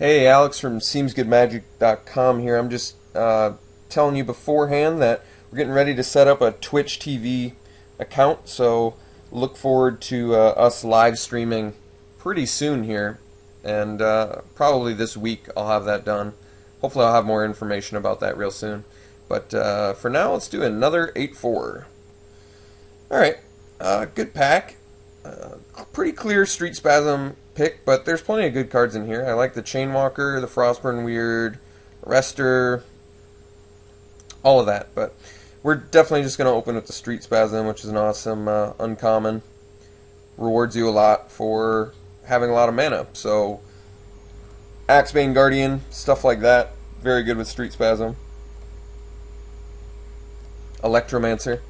Hey, Alex from SeemsGoodMagic.com here. I'm just telling you beforehand that we're getting ready to set up a Twitch TV account, so look forward to us live streaming pretty soon here, and probably this week I'll have that done. Hopefully I'll have more information about that real soon. But for now, let's do another 8-4. Alright, good pack. Pretty clear Street Spasm pick, but there's plenty of good cards in here. I like the Chainwalker, the Frostburn Weird, Arrestor, all of that. But we're definitely just going to open with the Street Spasm, which is an awesome uncommon. Rewards you a lot for having a lot of mana. So, Axebane Guardian, stuff like that. Very good with Street Spasm. Electromancer.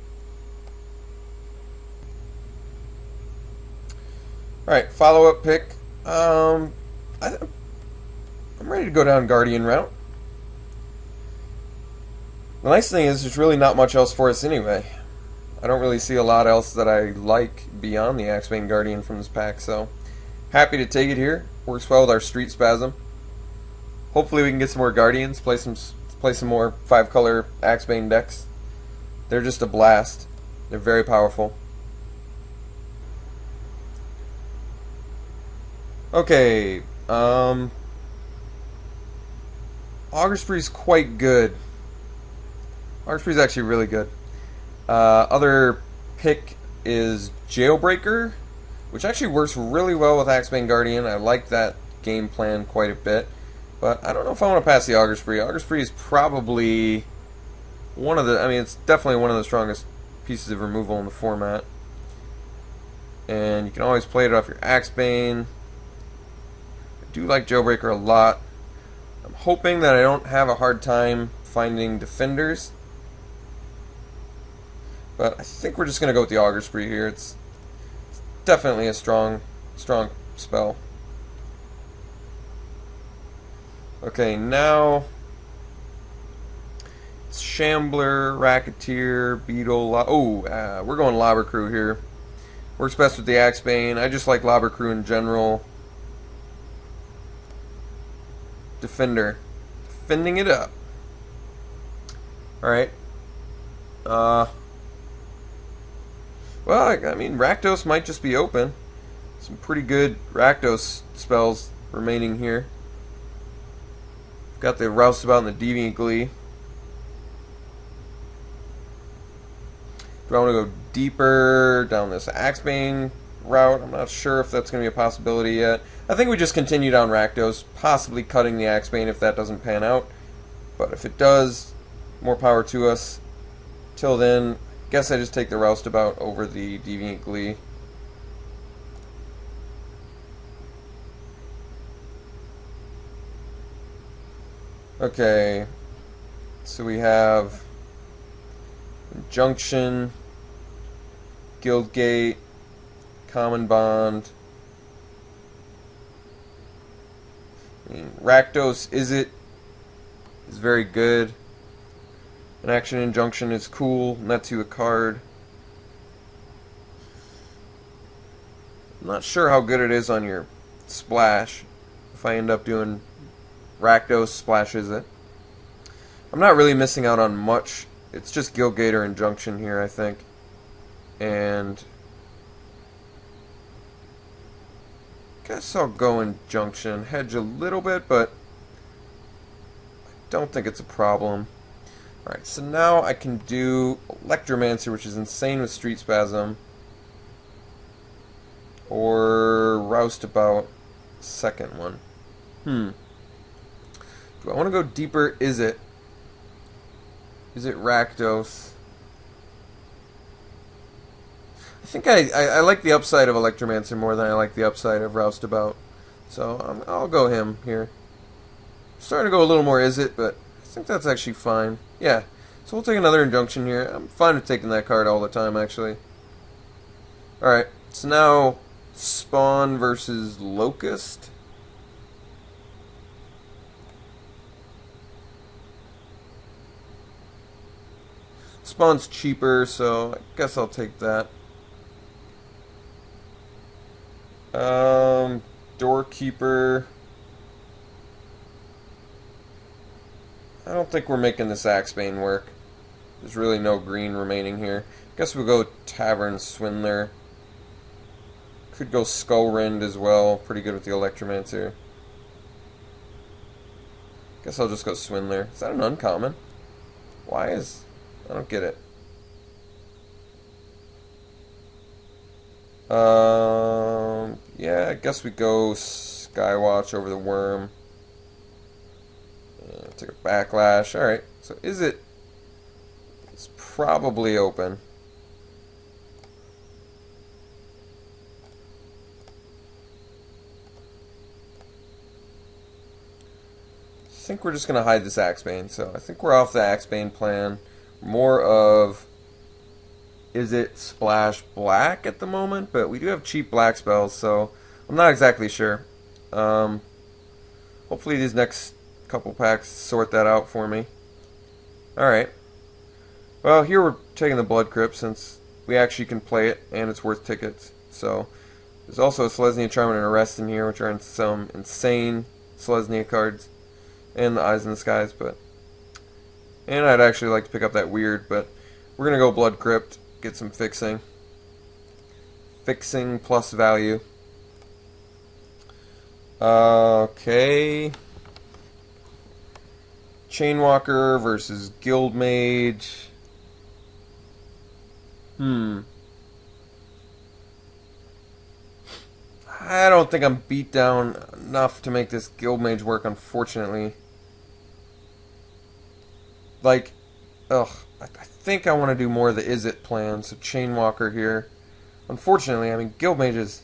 Alright, follow-up pick. I'm ready to go down Guardian route. The nice thing is there's really not much else for us anyway. I don't really see a lot else that I like beyond the Axebane Guardian from this pack, so happy to take it here. Works well with our Street Spasm. Hopefully we can get some more Guardians, play some more 5-color Axebane decks. They're just a blast. They're very powerful. Okay, Auger Spree's quite good. Auger Spree's actually really good. Other pick is Jailbreaker, which actually works really well with Axebane Guardian. I like that game plan quite a bit, but I don't know if I want to pass the Auger Spree. Auger Spree is probably one of the, it's definitely one of the strongest pieces of removal in the format. And you can always play it off your Axebane. Do like Jailbreaker a lot. I'm hoping that I don't have a hard time finding defenders, but I think we're just gonna go with the Auger Spree here. It's definitely a strong spell. Okay, now it's Shambler, Racketeer, Beetle. We're going Lobber Crew here. Works best with the Axebane. I just like Lobber Crew in general. Defender. Defending it up. Alright. Well, Rakdos might just be open. Some pretty good Rakdos spells remaining here. Got the Roustabout and the Deviant Glee. Do I want to go deeper down this Axebane route? I'm not sure if that's going to be a possibility yet. I think we just continue down Rakdos, possibly cutting the Axebane if that doesn't pan out. But if it does, more power to us. Till then, I guess I just take the Roustabout over the Deviant Glee. Okay, so we have Injunction, Guildgate, Common Bond. Rakdos is very good. An action Injunction is cool. Nets you a card. I'm not sure how good it is on your splash. If I end up doing Rakdos, splashes it. I'm not really missing out on much. It's just Guildgate or Injunction here, I think. And guess I'll go Injunction. Hedge a little bit, but I don't think it's a problem. Alright, so now I can do Electromancer, which is insane with Street Spasm. Or Roustabout, second one. Do I want to go deeper? Is it Rakdos? I think I like the upside of Electromancer more than I like the upside of Roustabout. So I'll go him here. Starting to go a little more is it, but I think that's actually fine. Yeah, so we'll take another Injunction here. I'm fine with taking that card all the time, actually. Alright, so now Spawn versus Locust. Spawn's cheaper, so I guess I'll take that. Doorkeeper. think we're making this Axebane work. There's really no green remaining here. Guess we'll go Tavern Swindler. Could go Skullrend as well. Pretty good with the Electromancer. Guess I'll just go Swindler. Is that an uncommon? Why is... I don't get it. Yeah, I guess we go Skywatch over the Worm. Take a Backlash. Alright, so is it... It's probably open. I think we're just going to hide this Axebane, so I think we're off the Axebane plan. More of, is it Splash Black at the moment? But we do have cheap black spells, so I'm not exactly sure. Hopefully these next couple packs sort that out for me. Alright. Well, here we're taking the Blood Crypt since we actually can play it, and it's worth tickets. So, there's also a Selesnya Charm and an Arrest in here, which are some insane Selesnya cards. And the Eyes in the Skies, but... And I'd actually like to pick up that Weird, but we're going to go Blood Crypt, get some fixing. Fixing plus value. Okay. Chainwalker versus Guildmage. I don't think I'm beat down enough to make this Guildmage work, unfortunately. Like, I think I want to do more of the Is It plan, so Chainwalker here. Unfortunately, I mean, Guildmage is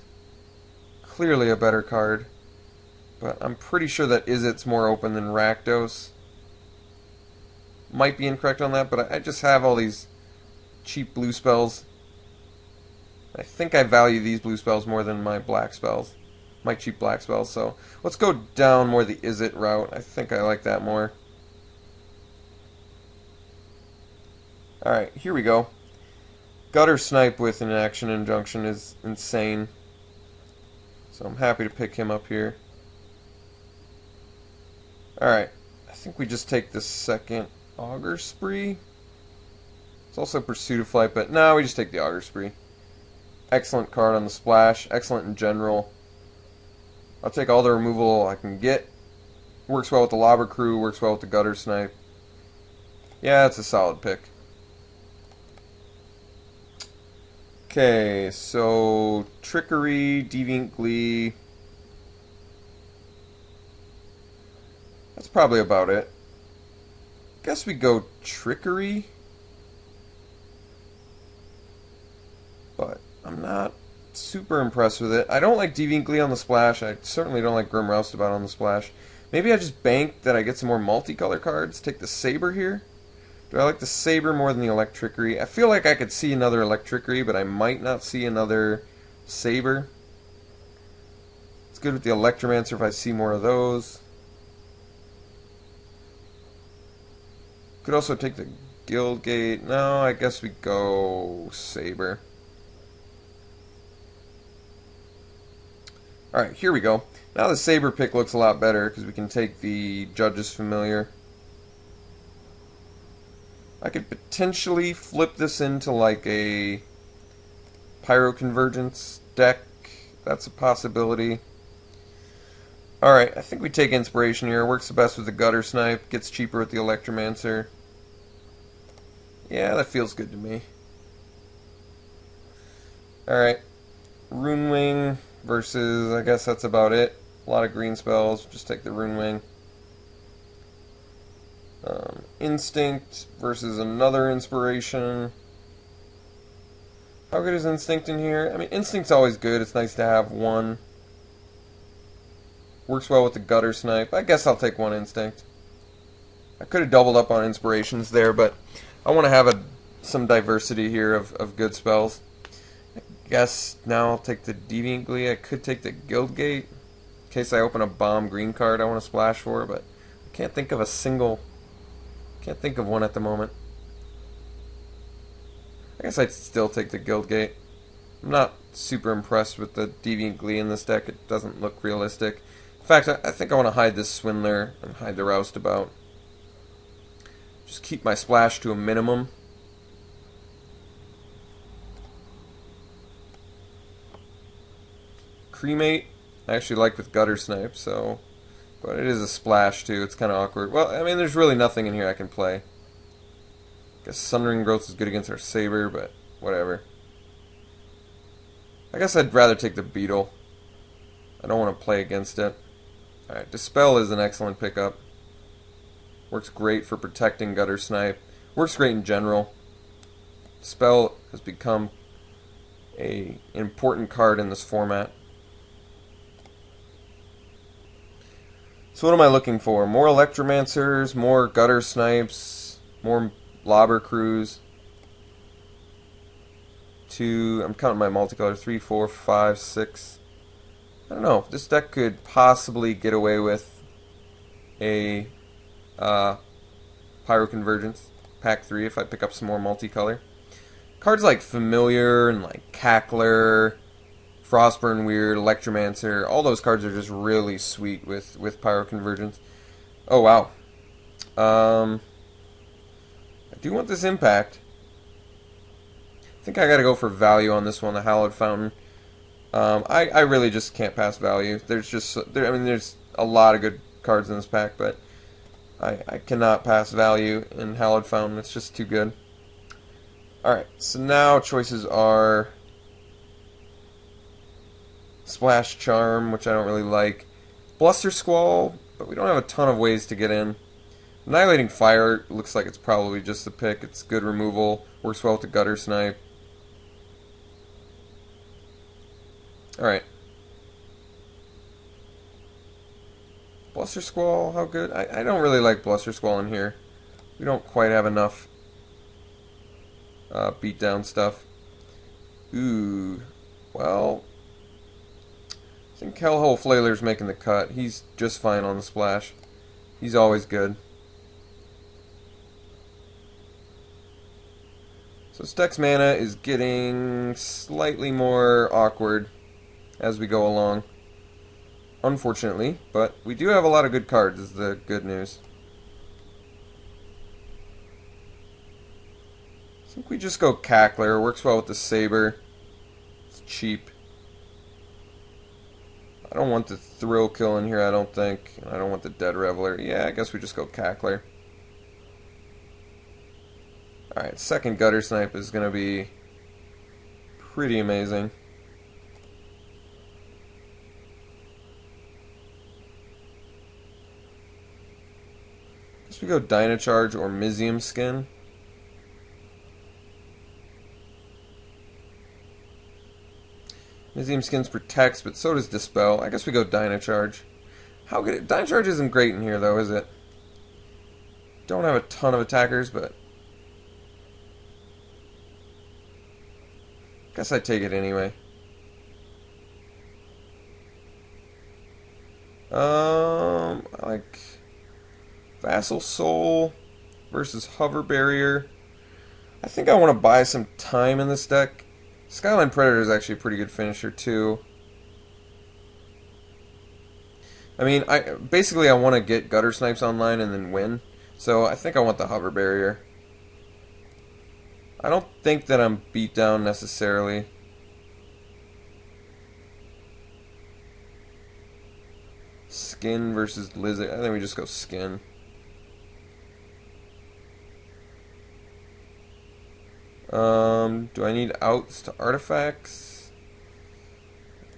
clearly a better card, but I'm pretty sure that Is It's more open than Rakdos. Might be incorrect on that, but I just have all these cheap blue spells. I think I value these blue spells more than my black spells. My cheap black spells, so let's go down more the Is It route. I think I like that more. Alright, here we go. Gutter Snipe with an Action Injunction is insane. So I'm happy to pick him up here. Alright, I think we just take the second Augur Spree. It's also Pursuit of Flight, but no, we just take the Augur Spree. Excellent card on the splash. Excellent in general. I'll take all the removal I can get. Works well with the Lobber Crew. Works well with the Gutter Snipe. Yeah, it's a solid pick. Okay, so Trickery, Deviant Glee. That's probably about it. Guess we go Trickery. But I'm not super impressed with it. I don't like Deviant Glee on the splash. I certainly don't like Grim Roustabout on the splash. Maybe I just bank that I get some more multicolor cards. Take the Saber here. Do I like the Saber more than the Electrickery? I feel like I could see another Electrickery, but I might not see another Saber. It's good with the Electromancer if I see more of those. Could also take the Guildgate. No, I guess we go Saber. Alright, here we go. Now the Saber pick looks a lot better because we can take the Judge's Familiar. I could potentially flip this into like a Pyroconvergence deck. That's a possibility. Alright, I think we take Inspiration here. Works the best with the Gutter Snipe. Gets cheaper with the Electromancer. Yeah, that feels good to me. Alright. Runewing versus, I guess that's about it. A lot of green spells. Just take the Runewing. Instinct versus another Inspiration. How good is Instinct in here? I mean, Instinct's always good. It's nice to have one. Works well with the Gutter Snipe. I guess I'll take one Instinct. I could have doubled up on Inspirations there, but I want to have some diversity here of good spells. I guess now I'll take the Deviant Glee. I could take the Guildgate in case I open a bomb green card I want to splash for, but I can't think of a single... Can't think of one at the moment. I guess I'd still take the Guildgate. I'm not super impressed with the Deviant Glee in this deck. It doesn't look realistic. In fact, I think I want to hide this Swindler and hide the Roustabout. Just keep my splash to a minimum. Cremate, I actually like with Gutter Snipe, so... But it is a splash, too. It's kind of awkward. Well, I mean, there's really nothing in here I can play. Guess Sundering Growth is good against our Saber, but whatever. I guess I'd rather take the Beetle. I don't want to play against it. Alright, Dispel is an excellent pickup. Works great for protecting Gutter Snipe. Works great in general. Dispel has become an important card in this format. So what am I looking for? More Electromancers, more Gutter Snipes, more Lobber Crews. I'm counting my multicolor, 3, 4, 5, 6. I don't know. This deck could possibly get away with a Pyroconvergence, pack 3, if I pick up some more multicolor. Cards like Familiar and like Cackler, Frostburn Weird, Electromancer, all those cards are just really sweet with Pyroconvergence. Oh, wow. I do want this Impact. I think I gotta go for value on this one, the Hallowed Fountain. I really just can't pass value. There's a lot of good cards in this pack, but I cannot pass value in Hallowed Fountain. It's just too good. Alright, so now choices are Splash Charm, which I don't really like. Bluster Squall, but we don't have a ton of ways to get in. Annihilating Fire looks like it's probably just the pick. It's good removal. Works well with the Gutter Snipe. Alright. Bluster Squall, how good? I don't really like Bluster Squall in here. We don't quite have enough beatdown stuff. Ooh. Well, I think Hellhole Flailer's making the cut. He's just fine on the splash. He's always good. So Stex mana is getting slightly more awkward as we go along. Unfortunately, but we do have a lot of good cards, is the good news. I think we just go Cackler. Works well with the Saber. It's cheap. I don't want the Thrill Kill in here, I don't think. I don't want the Dead Reveler. Yeah, I guess we just go Cackler. Alright, second Gutter Snipe is going to be pretty amazing. Guess we go Dynacharge or Mizium Skin. Mizium Skins protects, but so does Dispel. I guess we go Dynacharge. How good? Dynacharge isn't great in here, though, is it? Don't have a ton of attackers, but guess I'd take it anyway. I like Vassal Soul versus Hover Barrier. I think I want to buy some time in this deck. Skyline Predator is actually a pretty good finisher too. I mean, I want to get Gutter Snipes online and then win. So I think I want the Hover Barrier. I don't think that I'm beat down necessarily. Skin versus Lizard. I think we just go Skin. Do I need outs to artifacts?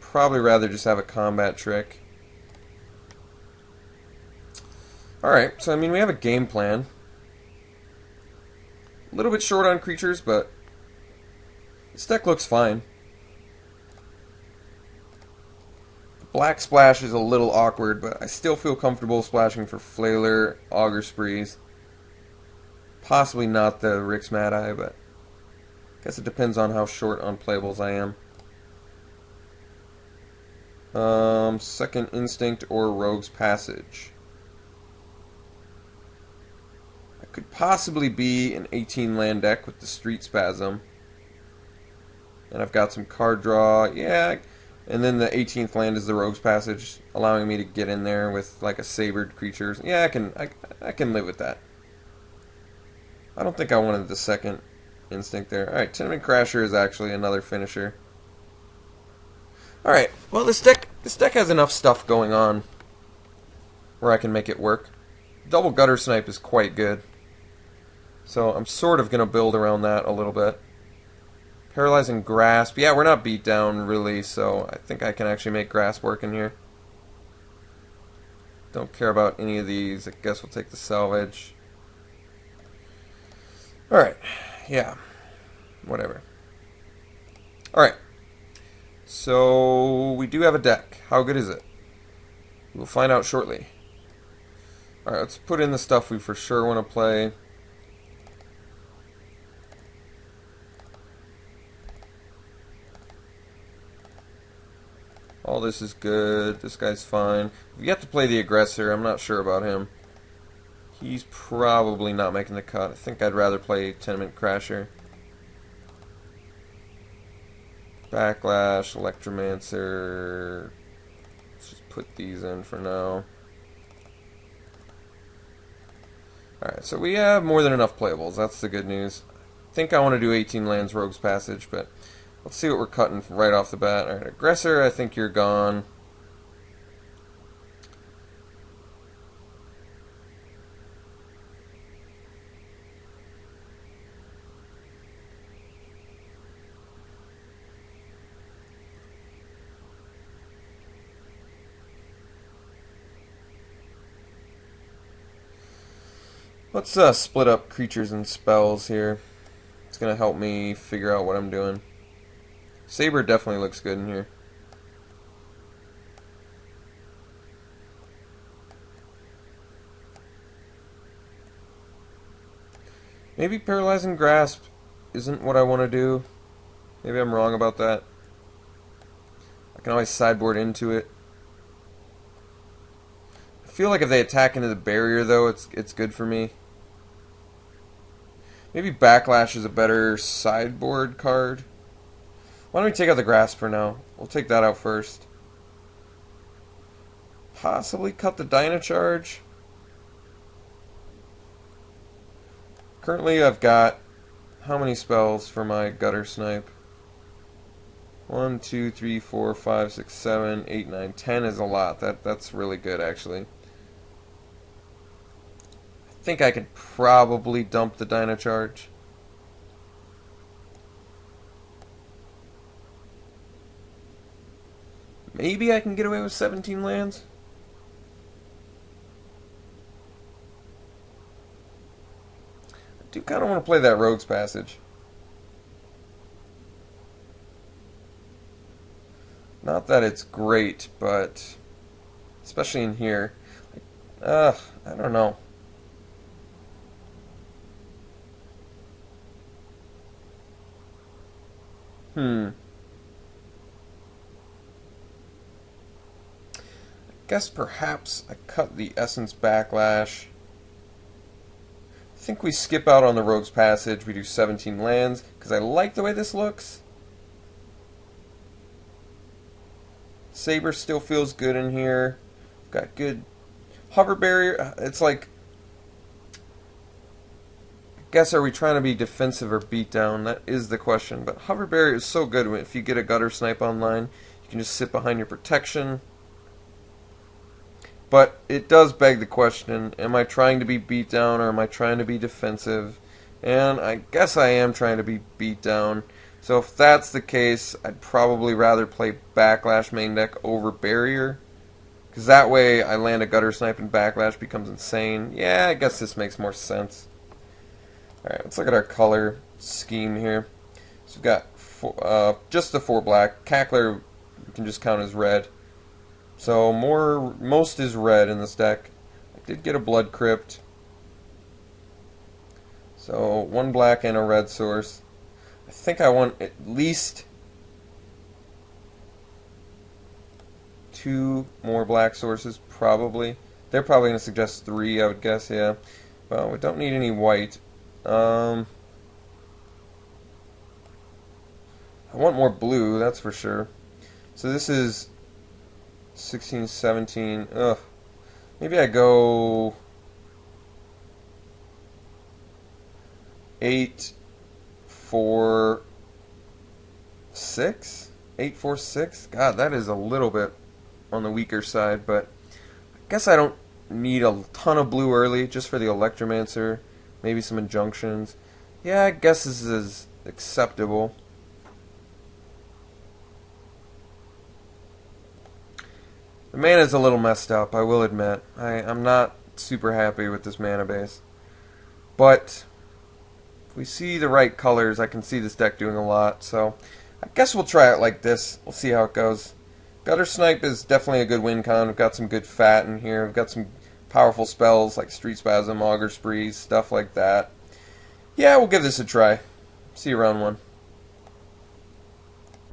Probably rather just have a combat trick. Alright, so I mean we have a game plan. A little bit short on creatures, but this deck looks fine. Black Splash is a little awkward, but I still feel comfortable splashing for Flailer, Augur Sprees. Possibly not the Rix Mad Eye, but I guess it depends on how short on playables I am. Second Instinct or Rogue's Passage. I could possibly be an 18 land deck with the Street Spasm. And I've got some card draw. Yeah, and then the 18th land is the Rogue's Passage, allowing me to get in there with like a sabered creature. Yeah, I can live with that. I don't think I wanted the second instinct there. Alright, Tenement Crasher is actually another finisher. Alright, well this deck has enough stuff going on where I can make it work. Double Gutter Snipe is quite good. So I'm sort of going to build around that a little bit. Paralyzing Grasp. Yeah, we're not beat down really, so I think I can actually make Grasp work in here. Don't care about any of these. I guess we'll take the salvage. Alright. Yeah. Whatever. Alright. So, we do have a deck. How good is it? We'll find out shortly. Alright, let's put in the stuff we for sure want to play. All this is good. This guy's fine. We have to play the aggressor. I'm not sure about him. He's probably not making the cut. I think I'd rather play Tenement Crasher. Backlash, Electromancer. Let's just put these in for now. Alright, so we have more than enough playables. That's the good news. I think I want to do 18 lands Rogue's Passage, but let's see what we're cutting right off the bat. Alright, Aggressor, I think you're gone. Let's split up creatures and spells here. It's going to help me figure out what I'm doing. Saber definitely looks good in here. Maybe Paralyzing Grasp isn't what I want to do. Maybe I'm wrong about that. I can always sideboard into it. I feel like if they attack into the barrier, though, it's good for me. Maybe Backlash is a better sideboard card. Why don't we take out the Grasp for now? We'll take that out first. Possibly cut the Dynacharge. Currently I've got how many spells for my Gutter Snipe? 1, 2, 3, 4, 5, 6, 7, 8, 9, 10 is a lot. That's really good actually. I think I could probably dump the Dynacharge. Maybe I can get away with 17 lands. I do kind of want to play that Rogue's Passage. Not that it's great, but especially in here. I don't know. I guess perhaps I cut the Essence Backlash. I think we skip out on the Rogue's Passage. We do 17 lands, because I like the way this looks. Saber still feels good in here. Got good hover barrier. It's like, I guess, are we trying to be defensive or beat down? That is the question. But hover barrier is so good if you get a Gutter Snipe online. You can just sit behind your protection. But it does beg the question, am I trying to be beat down or am I trying to be defensive? And I guess I am trying to be beat down. So if that's the case, I'd probably rather play Backlash main deck over Barrier. Because that way I land a Gutter Snipe and Backlash becomes insane. Yeah, I guess this makes more sense. Alright, let's look at our color scheme here. So we've got just the 4 black. Cackler we can just count as red. So most is red in this deck. I did get a Blood Crypt. So 1 black and a red source. I think I want at least 2 more black sources, probably. They're probably going to suggest 3, I would guess, yeah. Well, we don't need any white. I want more blue, that's for sure. So this is 16, 17. Ugh. Maybe I go... 8, 4, 6? 8, 4, 6? God, that is a little bit on the weaker side, but I guess I don't need a ton of blue early, just for the Electromancer, maybe some Injunctions. Yeah, I guess this is acceptable. The mana's a little messed up, I will admit. I'm not super happy with this mana base. But if we see the right colors, I can see this deck doing a lot, so I guess we'll try it like this. We'll see how it goes. Gutter Snipe is definitely a good win con. We've got some good fat in here. We've got some powerful spells like Street Spasm, Augur Spree, stuff like that. Yeah, we'll give this a try. See you round one.